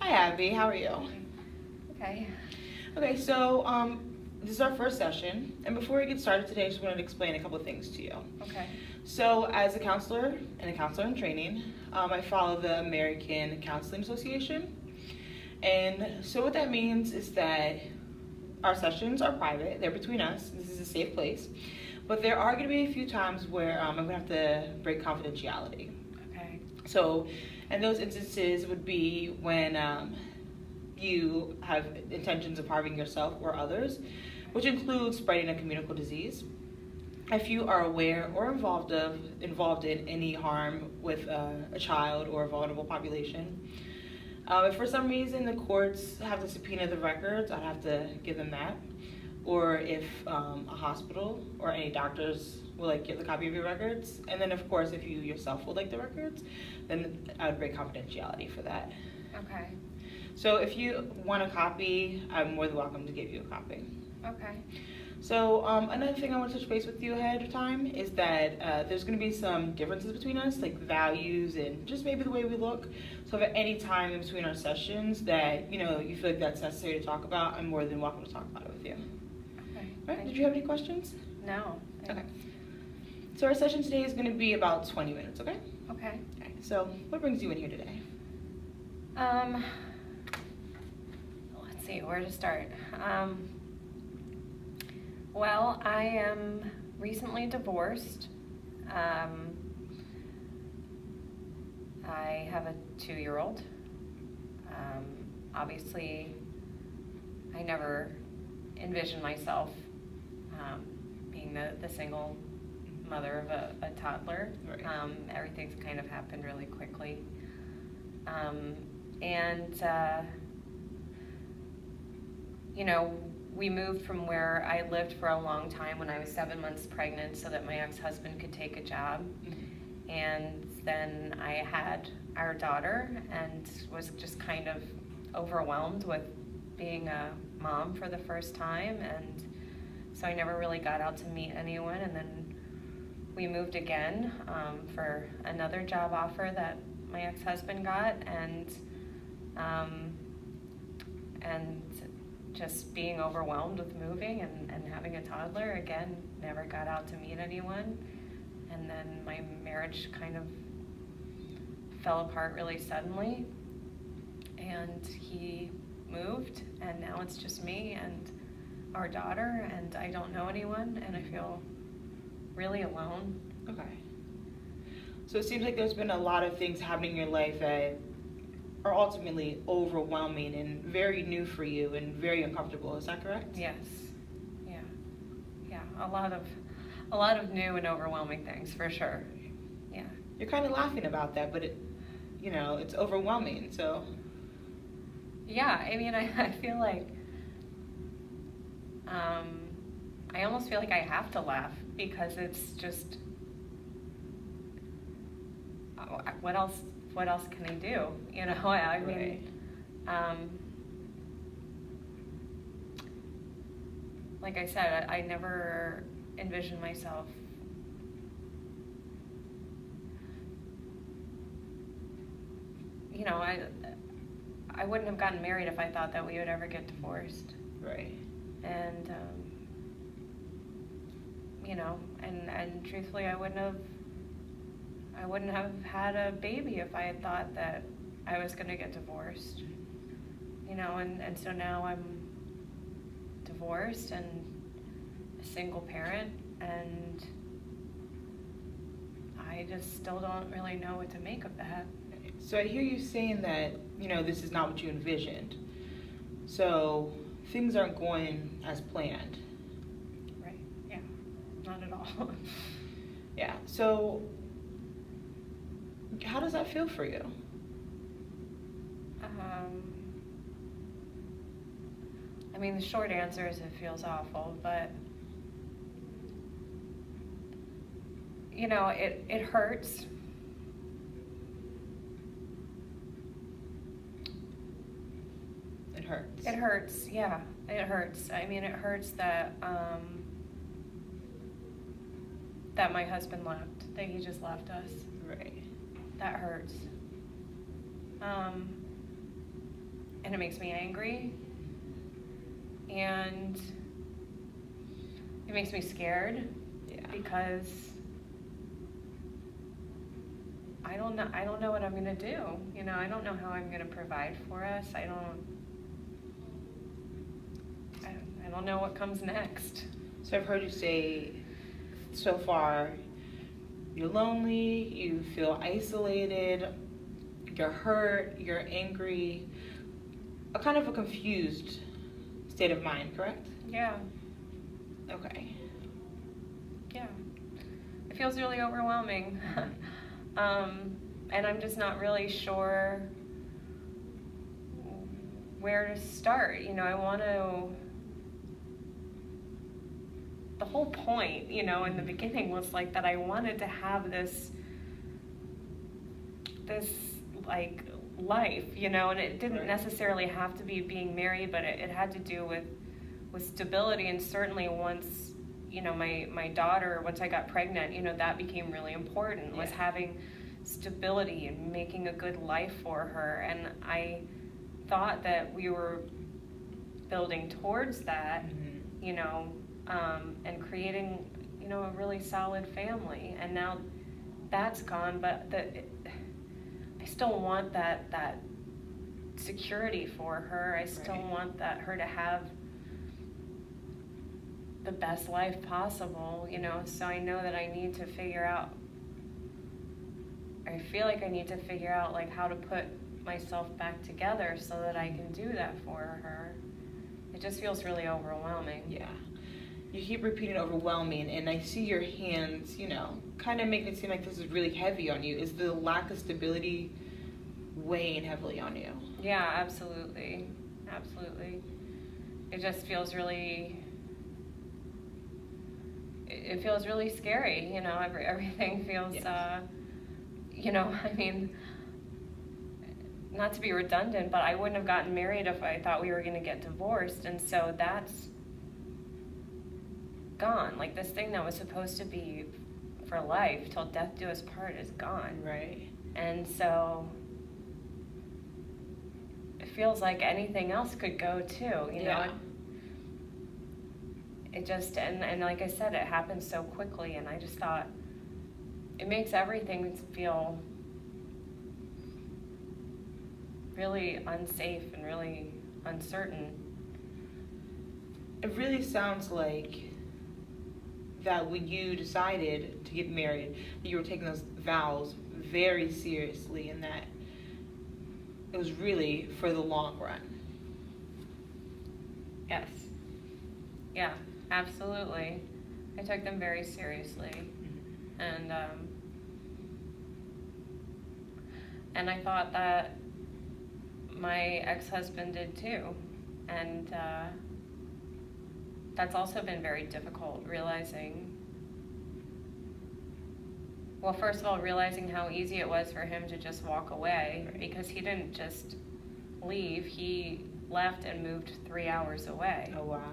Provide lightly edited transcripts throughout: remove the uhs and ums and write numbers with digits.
Hi, Abby. How are you? Okay. Okay, so this is our first session, and before we get started today, I just wanted to explain a couple of things to you. Okay. So, as a counselor and a counselor in training, I follow the American Counseling Association, and so what that means is that our sessions are private; they're between us. This is a safe place, but there are going to be a few times where I'm going to have to break confidentiality. Okay. So, and those instances would be when you have intentions of harming yourself or others, which includes spreading a communicable disease. If you are aware or involved in any harm with a child or a vulnerable population, if for some reason the courts have to subpoena the records, I'd have to give them that. Or if a hospital or any doctors will get the copy of your records, and then of course if you yourself would like the records, then I would break confidentiality for that. Okay. So if you want a copy, I'm more than welcome to give you a copy. Okay. So another thing I want to touch base with you ahead of time is that there's going to be some differences between us, like values and just maybe the way we look. So if at any time in between our sessions that you feel like that's necessary to talk about, I'm more than welcome to talk about it with you. Okay. Right? Did you have any questions? No. Okay. So our session today is going to be about 20 minutes. Okay. Okay. Okay. So what brings you in here today? Let's see where to start. Well, I am recently divorced. I have a 2-year-old. Obviously, I never envisioned myself being the single mother of a toddler. Right. Everything's kind of happened really quickly. We moved from where I lived for a long time when I was 7 months pregnant so that my ex-husband could take a job. Mm-hmm. And then I had our daughter and was just kind of overwhelmed with being a mom for the first time. And so I never really got out to meet anyone. And then we moved again for another job offer that my ex-husband got. And just being overwhelmed with moving and having a toddler, again, never got out to meet anyone. And then my marriage kind of fell apart really suddenly. And he moved, and now it's just me and our daughter, and I don't know anyone, and I feel really alone. Okay. So it seems like there's been a lot of things happening in your life that are ultimately overwhelming and very new for you and very uncomfortable. Is that correct? Yes. Yeah. A lot of new and overwhelming things for sure. Yeah. You're kind of laughing about that, but it's overwhelming. So. Yeah. I mean, I feel like I almost feel like I have to laugh because it's just what else can I do? I mean, right. Like I said, I never envisioned myself I wouldn't have gotten married if I thought that we would ever get divorced. Right. And and truthfully, I wouldn't have had a baby if I had thought that I was going to get divorced. And so now I'm divorced and a single parent, and I just still don't really know what to make of that. So I hear you saying that, this is not what you envisioned. So things aren't going as planned. Right, yeah, not at all. Yeah, so how does that feel for you? I mean, the short answer is it feels awful, but it hurts. It hurts. It hurts, yeah. It hurts. I mean, it hurts that that my husband left, that he just left us. Right. That hurts. and it makes me angry, and it makes me scared. Yeah. Because I don't know what I'm gonna do. You know, I don't know how I'm gonna provide for us. I don't know what comes next. So I've heard you say so far, you're lonely, you feel isolated, you're hurt, you're angry, a kind of a confused state of mind, correct? Yeah. Okay. Yeah. It feels really overwhelming. And I'm just not really sure where to start. You know, the whole point, you know, in the beginning was like that I wanted to have this like life, you know, and it didn't necessarily have to be being married, but it had to do with stability. And certainly once, you know, my daughter, once I got pregnant, you know, that became really important, was having stability and making a good life for her. And I thought that we were building towards that, you know, and creating, you know, a really solid family. And now that's gone, but I still want that security for her. I still want her to have the best life possible, you know. So I know that I need to figure out, I feel like I need to figure out like how to put myself back together so that I can do that for her. It just feels really overwhelming. Yeah. You keep repeating overwhelming, and I see your hands, you know, kind of making it seem like this is really heavy on you. Is the lack of stability weighing heavily on you? Yeah, absolutely. Absolutely. It just feels really, it feels really scary, you know. Everything feels, you know, I mean, not to be redundant, but I wouldn't have gotten married if I thought we were going to get divorced. And so that's gone. Like, this thing that was supposed to be for life, till death do us part, is gone. Right. And so it feels like anything else could go too, you know. It just, and like I said, it happened so quickly, and I just thought it makes everything feel really unsafe and really uncertain. It really sounds like that when you decided to get married, that you were taking those vows very seriously, and that it was really for the long run. Yes. Yeah, absolutely. I took them very seriously. And I thought that my ex-husband did too. And that's also been very difficult, realizing, well, first of all, realizing how easy it was for him to just walk away, because he didn't just leave, he left and moved 3 hours away. Oh, wow.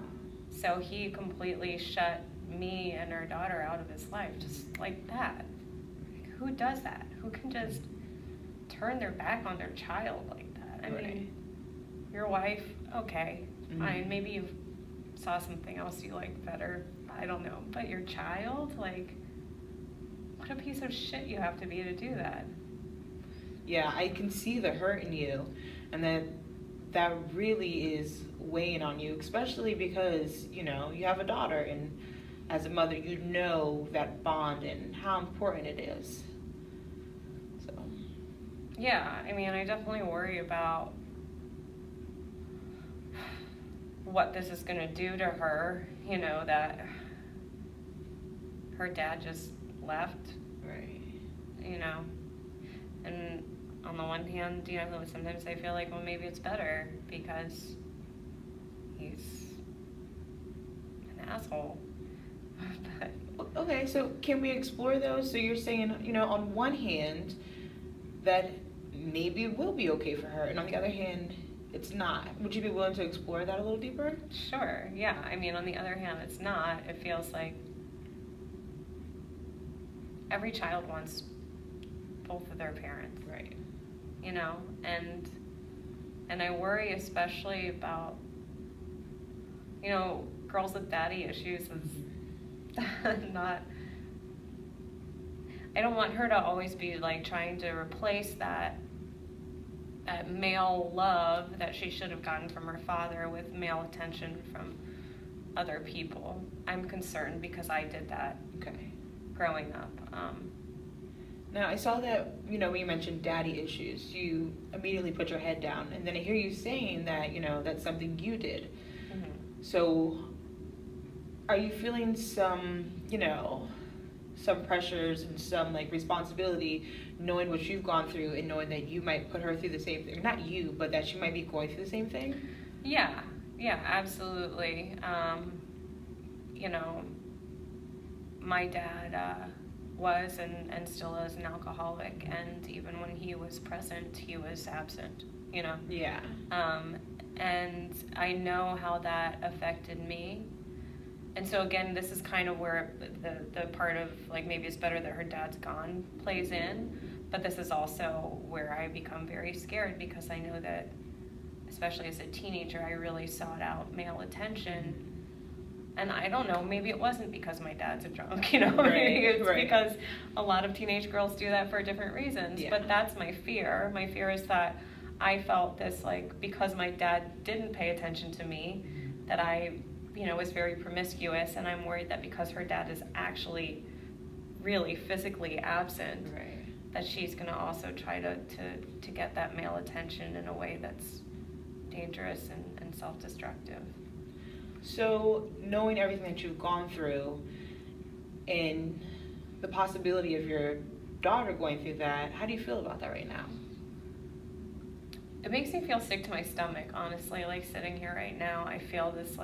So he completely shut me and our daughter out of his life, just like that. Who does that? Who can just turn their back on their child like that? I mean, your wife, okay, fine, maybe you saw something else you liked better, I don't know, but your child, like, what a piece of shit you have to be to do that. Yeah, I can see the hurt in you, and that really is weighing on you, especially because, you know, you have a daughter, and as a mother, you know that bond and how important it is. So. Yeah, I mean, I definitely worry about what this is going to do to her, you know, that her dad just left. Right. You know, and on the one hand, you know, sometimes I feel like, well, maybe it's better because he's an asshole. But okay, so can we explore those? So you're saying, you know, on one hand, that maybe it will be okay for her, and on the other hand, it's not. Would you be willing to explore that a little deeper? Sure, yeah. I mean, on the other hand, it's not. It feels like every child wants both of their parents. Right. You know, and And I worry especially about, girls with daddy issues is not, I don't want her to always be like trying to replace that male love that she should have gotten from her father with male attention from other people. I'm concerned because I did that growing up. Now, I saw that, when you mentioned daddy issues, you immediately put your head down. And then I hear you saying that, that's something you did. Mm-hmm. So are you feeling some, some pressures and some, like, responsibility knowing what you've gone through and knowing that you might put her through the same thing? Not you, but that she might be going through the same thing? Yeah, absolutely. My dad was and still is an alcoholic, and even when he was present, he was absent, Yeah. And I know how that affected me. And so again, this is kind of where the part of, like, maybe it's better that her dad's gone plays in, but this is also where I become very scared, because I know that, especially as a teenager, I really sought out male attention. And I don't know, maybe it wasn't because my dad's a drunk, maybe it's because a lot of teenage girls do that for different reasons. Yeah. But that's my fear. My fear is that I felt this, like, because my dad didn't pay attention to me, that I, was very promiscuous, and I'm worried that because her dad is actually really physically absent, that she's going to also try to get that male attention in a way that's dangerous and self-destructive. So, knowing everything that you've gone through and the possibility of your daughter going through that, how do you feel about that right now? It makes me feel sick to my stomach, honestly. Like, sitting here right now, I feel this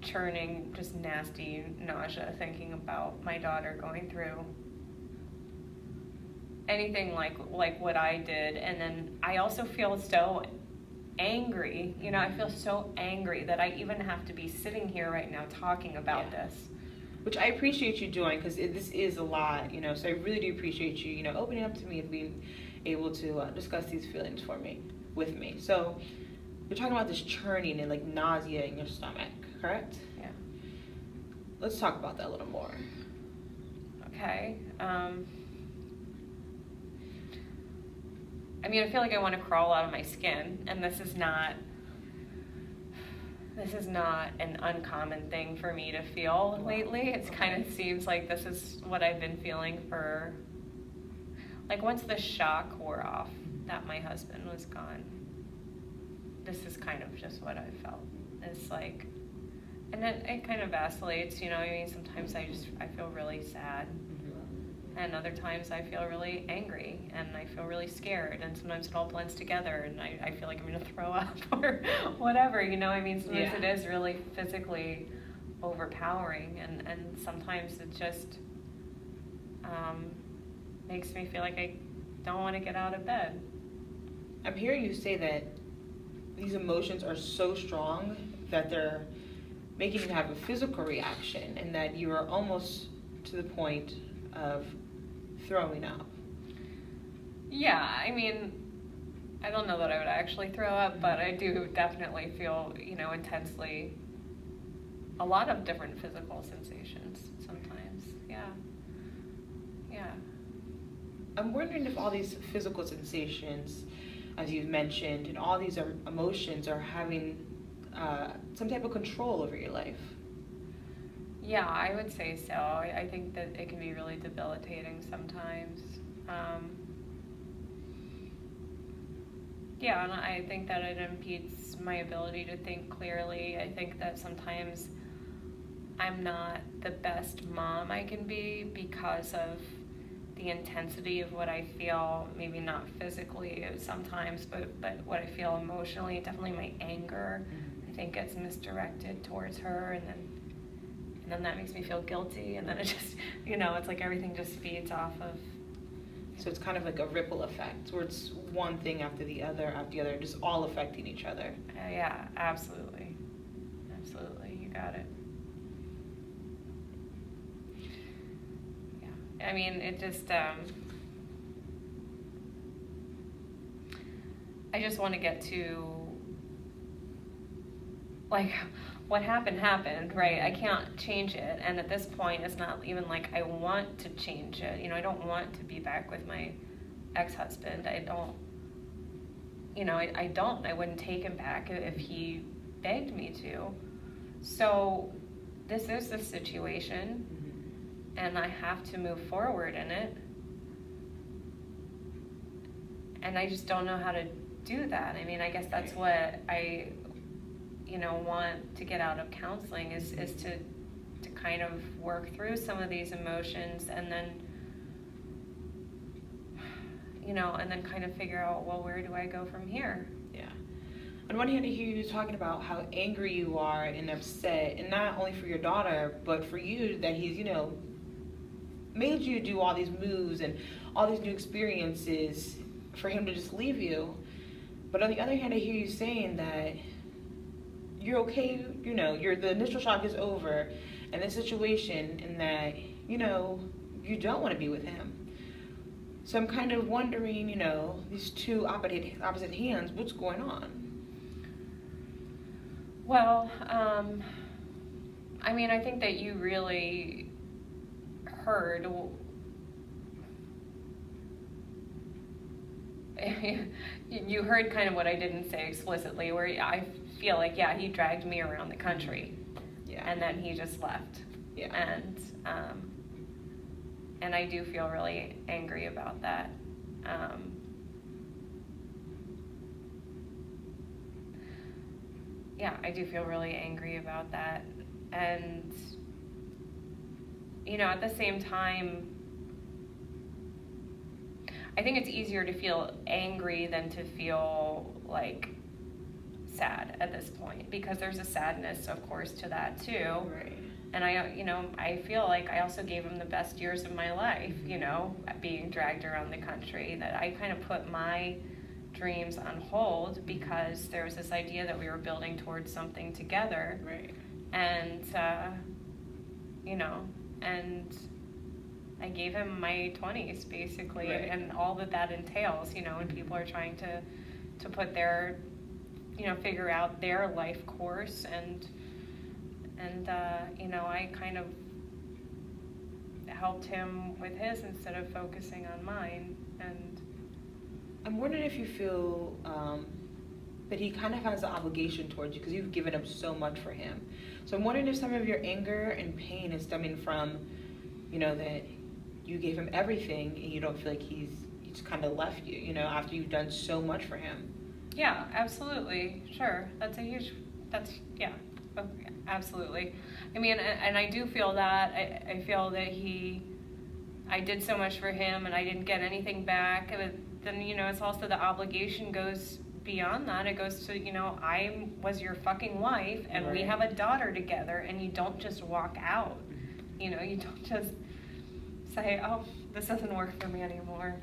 churning, just nasty nausea thinking about my daughter going through anything like what I did. And then I also feel so angry. I feel so angry that I even have to be sitting here right now talking about this. Which I appreciate you doing, because this is a lot, so I really do appreciate you, opening up to me and being able to discuss these feelings with me. So you're talking about this churning and, like, nausea in your stomach, correct? Yeah. Let's talk about that a little more. Okay. I feel like I want to crawl out of my skin, and this is not an uncommon thing for me to feel lately. It kind of seems like this is what I've been feeling for, like, once the shock wore off that my husband was gone, this is kind of just what I felt. It's like, and it kind of vacillates, sometimes I feel really sad. And other times I feel really angry, and I feel really scared, and sometimes it all blends together, and I feel like I'm going to throw up or whatever, sometimes it is really physically overpowering, and sometimes it just makes me feel like I don't want to get out of bed. I'm hearing you say that these emotions are so strong that they're making you have a physical reaction, and that you are almost to the point of throwing up. Yeah, I don't know that I would actually throw up, but I do definitely feel, intensely a lot of different physical sensations sometimes. Yeah. I'm wondering if all these physical sensations, as you've mentioned, and all these emotions are having some type of control over your life. Yeah, I would say so. I think that it can be really debilitating sometimes. And I think that it impedes my ability to think clearly. I think that sometimes I'm not the best mom I can be because of the intensity of what I feel, maybe not physically sometimes, but what I feel emotionally. Definitely my anger, I think, gets misdirected towards her, and then that makes me feel guilty, and then it just, it's like everything just feeds off of. So it's kind of like a ripple effect, where it's one thing after the other, just all affecting each other. Yeah, absolutely. You got it. Yeah, it just, just want to get to, like, what happened, right? I can't change it. And at this point, it's not even like I want to change it. You know, I don't want to be back with my ex-husband. I don't. I wouldn't take him back if he begged me to. So this is the situation, and I have to move forward in it. And I just don't know how to do that. I mean, I guess that's what I, want to get out of counseling is to kind of work through some of these emotions, and then and then kind of figure out, well, where do I go from here? Yeah. On one hand, I hear you talking about how angry you are and upset, and not only for your daughter, but for you, that he's, made you do all these moves and all these new experiences for him to just leave you. But on the other hand, I hear you saying that you're okay, the initial shock is over, and the situation, and that, you don't want to be with him. So I'm kind of wondering, these two opposite hands, what's going on? Well, I think that you really heard. You heard kind of what I didn't say explicitly, where I feel like, yeah, he dragged me around the country, and then he just left. Yeah. And I do feel really angry about that. I do feel really angry about that. And, at the same time, I think it's easier to feel angry than to feel, like, sad at this point, because there's a sadness, of course, to that, too. Right. And I feel like I also gave him the best years of my life, being dragged around the country, that I kind of put my dreams on hold because there was this idea that we were building towards something together. Right. And, and I gave him my 20s, basically, right. and all that entails, when people are trying to put their, figure out their life course, and I kind of helped him with his instead of focusing on mine. And I'm wondering if you feel that he kind of has an obligation towards you because you've given up so much for him. So I'm wondering if some of your anger and pain is stemming from, that you gave him everything and you don't feel like he's kind of left you, after you've done so much for him. Yeah, absolutely. Sure. Yeah. Absolutely. And I do feel that. I feel that I did so much for him and I didn't get anything back. But then, it's also the obligation goes beyond that. It goes to, I was your fucking wife and we have a daughter together, and you don't just walk out. You don't just say, oh, this doesn't work for me anymore,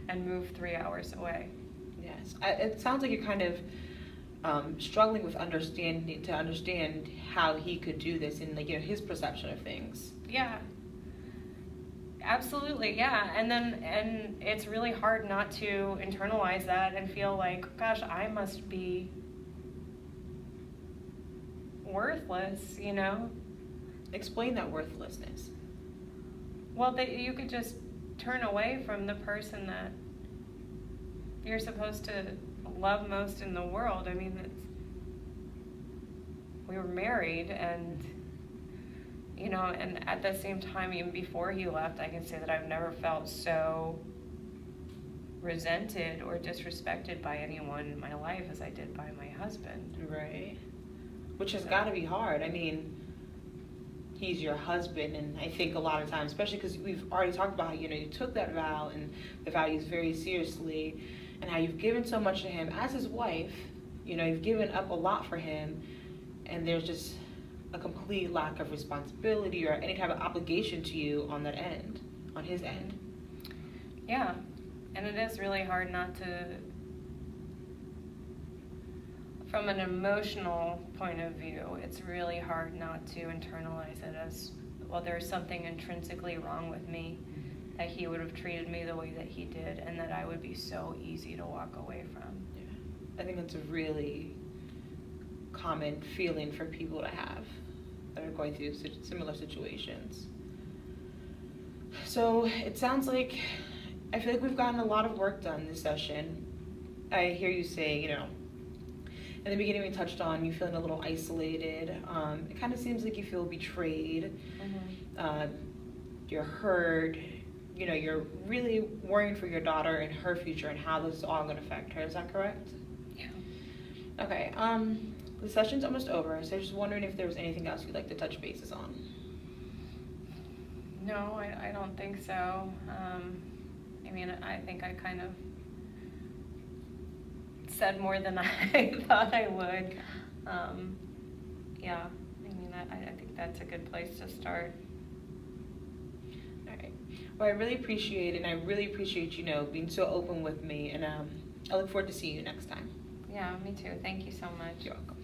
and move 3 hours away. Yes. It sounds like you're kind of struggling with understand how he could do this and his perception of things. Yeah, absolutely. Yeah. And it's really hard not to internalize that and feel like, gosh, I must be worthless, Explain that worthlessness. Well, that you could just turn away from the person that you're supposed to love most in the world. We were married, and and at the same time, even before he left, I can say that I've never felt so resented or disrespected by anyone in my life as I did by my husband. Right. Which has got to be hard. He's your husband, and I think a lot of times, especially because we've already talked about how, you took that vow and the values very seriously, and how you've given so much to him as his wife, you've given up a lot for him, and there's just a complete lack of responsibility or any type of obligation to you on his end. Yeah, and it is really hard not to, from an emotional point of view, it's really hard not to internalize it as, well, there's something intrinsically wrong with me, that he would have treated me the way that he did, and that I would be so easy to walk away from. Yeah. I think that's a really common feeling for people to have that are going through similar situations. So it sounds like, I feel like we've gotten a lot of work done this session. I hear you say, in the beginning we touched on you feeling a little isolated. It kind of seems like you feel betrayed. Mm-hmm. You're hurt. You're really worrying for your daughter and her future and how this is all going to affect her. Is that correct? Yeah. Okay. The session's almost over, so I'm just wondering if there was anything else you'd like to touch bases on. No, I don't think so. I think I kind of said more than I thought I would. Yeah, I think that's a good place to start. All right. Well, I really appreciate it, and I really appreciate being so open with me, and I look forward to seeing you next time. Yeah, me too. Thank you so much. You're welcome.